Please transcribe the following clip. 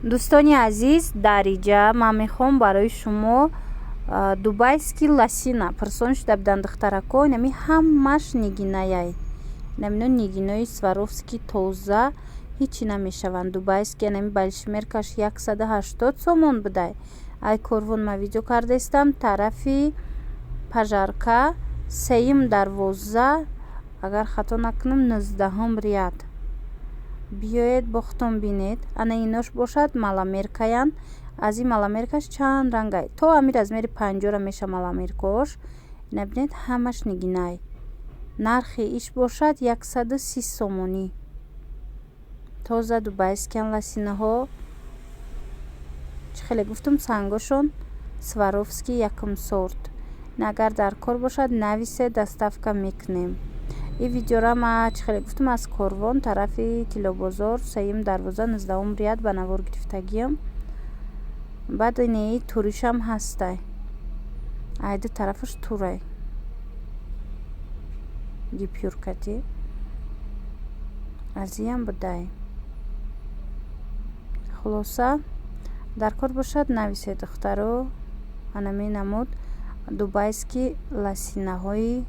дӯстони азиз, дар иҷа ман мехоҳам барои шумо дубайский лосина пурсон шуда буданд духтарако. Инами ҳамаш нигинаяй. Инамино нигинои сваровский тоза ҳичи намешаванд. Дубайский инами балишмеркаш 180 сомон будай. Ай корвон ма видео кардаистам тарафи пажарка сеюм дарвоза, агар хато накунам 19 риад. Биёед бо худтон бинед. Ана инош бошад маламеркаян. Аз ин маламеркаш чанд рангай. То ами размери 50 меша маламеркош. Ина бинед ҳамаш нигинай. Нархи иш бошад 130 сомонӣ. Тоза дубайскиян лосинаҳо. Чӣ хеле гуфтам сангошон сваровский якум сорт. Агар дар кор бошад нависе доставка мекунем. این ویدیو را ما چه خیلی گفتم از کاروان طرفی تیلو بازار سیم دروازه 19 ریاد به نوار گرفتگیم. بعد اینه توریش هم هسته. ایده طرفش توره. گیپیور کتی. از این بوده. خلاصه در کار باشد نویسه دخترو. انمی نمود دوبایسکی لاسینه های